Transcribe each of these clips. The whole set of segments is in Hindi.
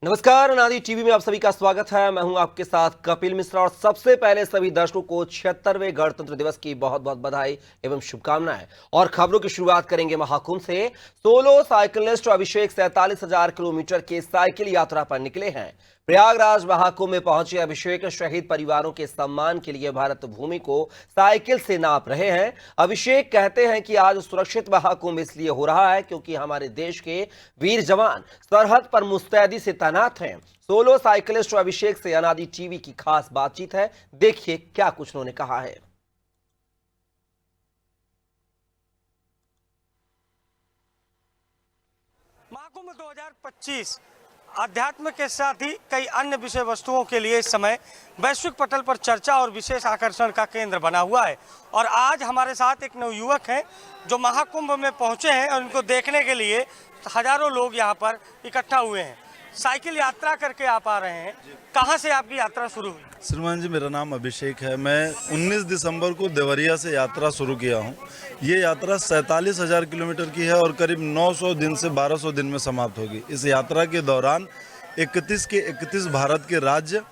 नमस्कार, अनादि टीवी में आप सभी का स्वागत है। मैं हूं आपके साथ कपिल मिश्रा और सबसे पहले सभी दर्शकों को 76वें गणतंत्र दिवस की बहुत बहुत बधाई एवं शुभकामनाएं। और खबरों की शुरुआत करेंगे महाकुंभ से। सोलो साइकिलिस्ट अभिषेक 47,000 किलोमीटर की साइकिल यात्रा पर निकले हैं। प्रयागराज महाकुंभ में पहुंचे अभिषेक शहीद परिवारों के सम्मान के लिए भारत भूमि को साइकिल से नाप रहे हैं। अभिषेक कहते हैं कि आज सुरक्षित महाकुंभ इसलिए हो रहा है क्योंकि हमारे देश के वीर जवान सरहद पर मुस्तैदी से तैनात हैं। सोलो साइकिलिस्ट अभिषेक से अनादि टीवी की खास बातचीत है। देखिए क्या कुछ उन्होंने कहा है। महाकुंभ 2025 अध्यात्म के साथ ही कई अन्य विषय वस्तुओं के लिए इस समय वैश्विक पटल पर चर्चा और विशेष आकर्षण का केंद्र बना हुआ है। और आज हमारे साथ एक नवयुवक हैं जो महाकुंभ में पहुंचे हैं और इनको देखने के लिए हजारों लोग यहां पर इकट्ठा हुए हैं। साइकिल यात्रा करके आप आ रहे हैं, कहां से आपकी यात्रा शुरू हुई? श्रीमान जी, मेरा नाम अभिषेक है। मैं 19 दिसंबर को देवरिया से यात्रा शुरू किया हूँ। ये यात्रा 47,000 किलोमीटर की है और करीब 900 दिन से 1200 दिन में समाप्त होगी। इस यात्रा के दौरान 31 के 31 भारत के राज्य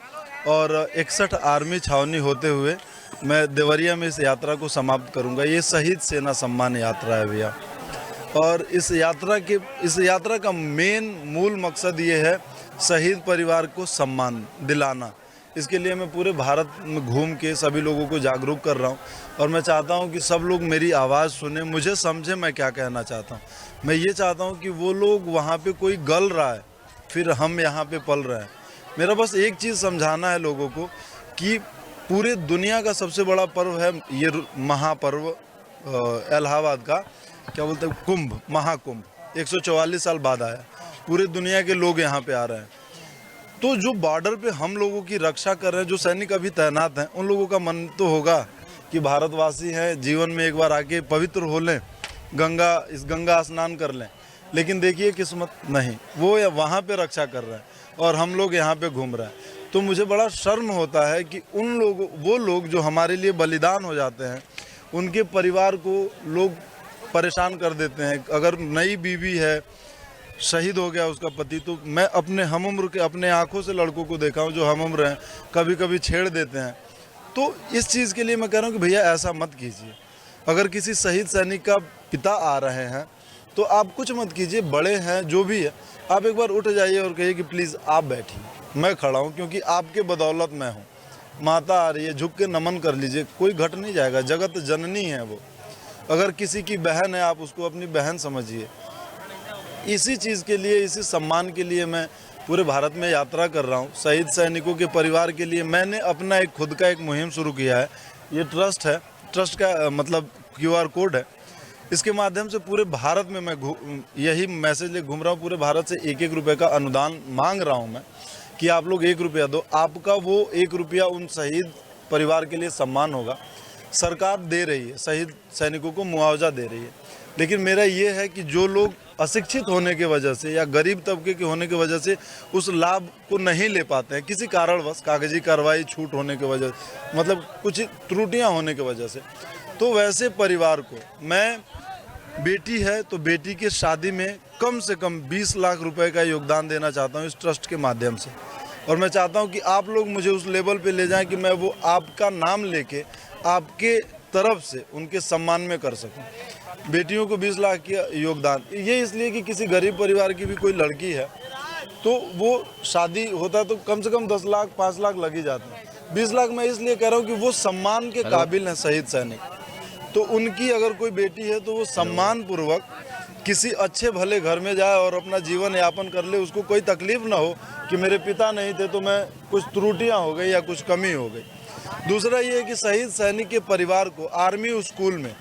और 61 आर्मी छावनी होते हुए मैं देवरिया में इस यात्रा को समाप्त करूँगा। ये शहीद सेना सम्मान यात्रा है भैया। और इस यात्रा का मूल मकसद ये है शहीद परिवार को सम्मान दिलाना। इसके लिए मैं पूरे भारत में घूम के सभी लोगों को जागरूक कर रहा हूँ और मैं चाहता हूँ कि सब लोग मेरी आवाज़ सुने, मुझे समझे मैं क्या कहना चाहता हूँ। मैं ये चाहता हूँ कि वो लोग वहाँ पे कोई गल रहा है, फिर हम यहाँ पे पल रहे हैं। मेरा बस एक चीज़ समझाना है लोगों को कि पूरे दुनिया का सबसे बड़ा पर्व है ये महापर्व इलाहाबाद का, क्या बोलते हैं, कुंभ, महाकुंभ 144 साल बाद आया। पूरे दुनिया के लोग यहाँ पे आ रहे हैं। तो जो बॉर्डर पे हम लोगों की रक्षा कर रहे हैं, जो सैनिक अभी तैनात हैं, उन लोगों का मन तो होगा कि भारतवासी हैं, जीवन में एक बार आके पवित्र हो लें, गंगा स्नान कर लें। लेकिन देखिए किस्मत नहीं, वो वहाँ पे रक्षा कर रहे हैं और हम लोग यहाँ पे घूम रहे हैं। तो मुझे बड़ा शर्म होता है कि वो लोग जो हमारे लिए बलिदान हो जाते हैं, उनके परिवार को लोग परेशान कर देते हैं। अगर नई बीवी है, शहीद हो गया उसका पति, तो मैं अपने हमउम्र के अपने आंखों से लड़कों को देखा हूँ जो हमउम्र हैं, कभी कभी छेड़ देते हैं। तो इस चीज़ के लिए मैं कह रहा हूँ कि भैया ऐसा मत कीजिए। अगर किसी शहीद सैनिक का पिता आ रहे हैं तो आप कुछ मत कीजिए, बड़े हैं जो भी है, आप एक बार उठ जाइए और कहिए कि प्लीज़ आप बैठिए, मैं खड़ा हूँ क्योंकि आपके बदौलत मैं हूँ। माता आ रही है, झुक के नमन कर लीजिए, कोई घट नहीं जाएगा, जगत जननी है वो। अगर किसी की बहन है, आप उसको अपनी बहन समझिए। इसी चीज़ के लिए, इसी सम्मान के लिए मैं पूरे भारत में यात्रा कर रहा हूँ। शहीद सैनिकों के परिवार के लिए मैंने अपना एक खुद का एक मुहिम शुरू किया है। ये ट्रस्ट है, ट्रस्ट का मतलब QR कोड है। इसके माध्यम से पूरे भारत में मैं यही मैसेज ले घूम रहा हूँ। पूरे भारत से 1-1 रुपये का अनुदान मांग रहा हूँ मैं कि आप लोग 1 रुपया दो। आपका वो 1 रुपया उन शहीद परिवार के लिए सम्मान होगा। सरकार दे रही है, शहीद सैनिकों को मुआवजा दे रही है, लेकिन मेरा ये है कि जो लोग अशिक्षित होने की वजह से या गरीब तबके के होने की वजह से उस लाभ को नहीं ले पाते हैं, किसी कारणवश, कागजी कार्रवाई छूट होने की वजह से, मतलब कुछ त्रुटियां होने की वजह से, तो वैसे परिवार को मैं, बेटी है तो बेटी के शादी में कम से कम 20 लाख रुपए का योगदान देना चाहता हूँ इस ट्रस्ट के माध्यम से। और मैं चाहता हूँ कि आप लोग मुझे उस लेवल पे ले जाएं कि मैं वो आपका नाम लेके आपके तरफ से उनके सम्मान में कर सकूं। बेटियों को 20 लाख का योगदान, ये इसलिए कि किसी गरीब परिवार की भी कोई लड़की है तो वो शादी होता है तो कम से कम 10 लाख 5 लाख लग ही जाते हैं। 20 लाख मैं इसलिए कह रहा हूँ कि वो सम्मान के काबिल हैं शहीद सैनिक। तो उनकी अगर कोई बेटी है तो वो सम्मान पूर्वक किसी अच्छे भले घर में जाए और अपना जीवन यापन कर ले, उसको कोई तकलीफ ना हो कि मेरे पिता नहीं थे तो मैं कुछ त्रुटियाँ हो गई या कुछ कमी हो गई। दूसरा ये है कि शहीद सैनिक के परिवार को आर्मी स्कूल में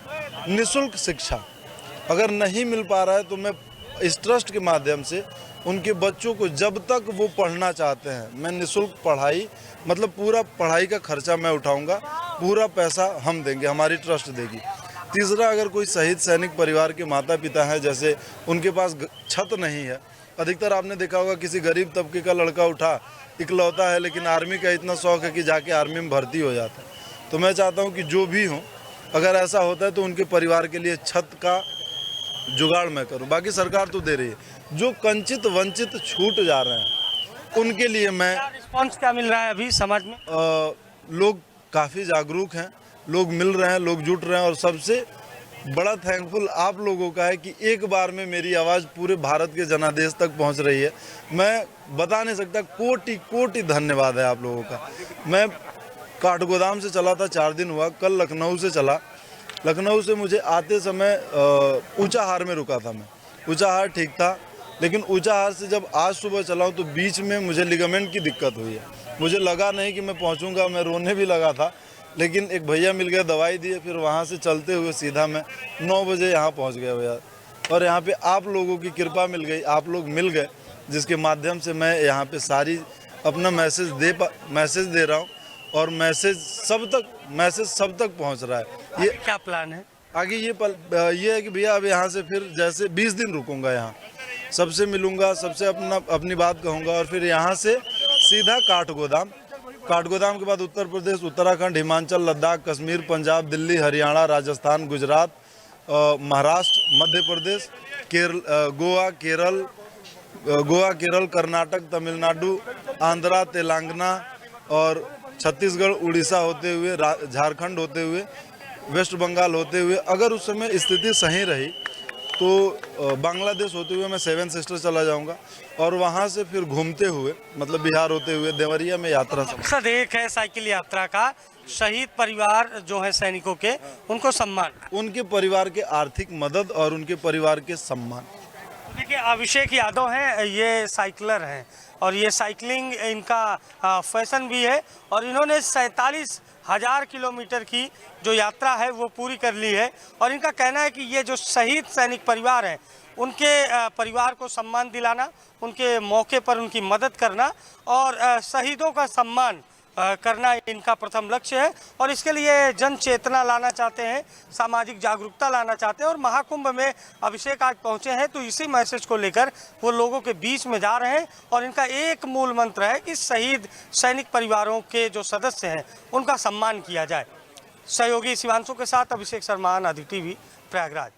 निःशुल्क शिक्षा अगर नहीं मिल पा रहा है तो मैं इस ट्रस्ट के माध्यम से उनके बच्चों को, जब तक वो पढ़ना चाहते हैं, मैं निःशुल्क पढ़ाई, मतलब पूरा पढ़ाई का खर्चा मैं उठाऊंगा, पूरा पैसा हम देंगे, हमारी ट्रस्ट देगी। तीसरा, अगर कोई शहीद सैनिक परिवार के माता पिता हैं, जैसे उनके पास छत नहीं है, अधिकतर आपने देखा होगा किसी गरीब तबके का लड़का उठा, इकलौता है, लेकिन आर्मी का इतना शौक है कि जाके आर्मी में भर्ती हो जाता है। तो मैं चाहता हूँ कि जो भी हो, अगर ऐसा होता है तो उनके परिवार के लिए छत का जुगाड़ मैं करूं। बाकी सरकार तो दे रही है। जो कंचित वंचित छूट जा रहे हैं उनके लिए मैं क्या रिस्पॉन्स क्या मिल रहा है अभी समाज में? लोग काफ़ी जागरूक हैं, लोग मिल रहे हैं, लोग जुट रहे हैं और सबसे बड़ा थैंकफुल आप लोगों का है कि एक बार में मेरी आवाज़ पूरे भारत के जनादेश तक पहुंच रही है। मैं बता नहीं सकता, कोटि कोटि धन्यवाद है आप लोगों का। मैं काठगोदाम से चला था, 4 दिन हुआ, कल लखनऊ से चला। लखनऊ से मुझे आते समय ऊंचाहार में रुका था मैं। ऊंचाहार ठीक था, लेकिन ऊंचाहार से जब आज सुबह चला हूँ तो बीच में मुझे लिगामेंट की दिक्कत हुई है। मुझे लगा नहीं कि मैं पहुँचूँगा, मैं रोने भी लगा था, लेकिन एक भैया मिल गए, दवाई दिए, फिर वहाँ से चलते हुए सीधा मैं 9 बजे यहाँ पहुँच गया भैया। और यहाँ पे आप लोगों की कृपा मिल गई, आप लोग मिल गए, जिसके माध्यम से मैं यहाँ पे सारी अपना मैसेज दे रहा हूँ और मैसेज सब तक पहुँच रहा है। ये क्या प्लान है आगे? ये है कि भैया अब यहाँ से फिर जैसे 20 दिन रुकूंगा, यहाँ सबसे मिलूंगा, सबसे अपनी बात कहूँगा और फिर यहाँ से सीधा काठगोदाम के बाद उत्तर प्रदेश, उत्तराखंड, हिमाचल, लद्दाख, कश्मीर, पंजाब, दिल्ली, हरियाणा, राजस्थान, गुजरात, महाराष्ट्र, मध्य प्रदेश, गोवा, केरल, कर्नाटक, तमिलनाडु, आंध्रा, तेलंगाना और छत्तीसगढ़, उड़ीसा होते हुए, झारखंड होते हुए, वेस्ट बंगाल होते हुए, अगर उस समय स्थिति सही रही तो बांग्लादेश होते हुए मैं 7 सिस्टर चला जाऊंगा और वहां से फिर घूमते हुए, मतलब बिहार होते हुए देवरिया में यात्रा। मकसद एक है साइकिल यात्रा का, शहीद परिवार जो है सैनिकों के, उनको सम्मान, उनके परिवार के आर्थिक मदद और उनके परिवार के सम्मान। देखिए, अभिषेक यादव हैं, ये साइकिलर हैं और ये साइकिलिंग इनका फैशन भी है और इन्होंने 47,000 किलोमीटर की जो यात्रा है वो पूरी कर ली है। और इनका कहना है कि ये जो शहीद सैनिक परिवार हैं, उनके परिवार को सम्मान दिलाना, उनके मौके पर उनकी मदद करना और शहीदों का सम्मान करना इनका प्रथम लक्ष्य है। और इसके लिए जन चेतना लाना चाहते हैं, सामाजिक जागरूकता लाना चाहते हैं और महाकुंभ में अभिषेक आज पहुंचे हैं तो इसी मैसेज को लेकर वो लोगों के बीच में जा रहे हैं। और इनका एक मूल मंत्र है कि शहीद सैनिक परिवारों के जो सदस्य हैं उनका सम्मान किया जाए। सहयोगी शिवांशु के साथ अभिषेक शर्मा, आनंद टीवी, प्रयागराज।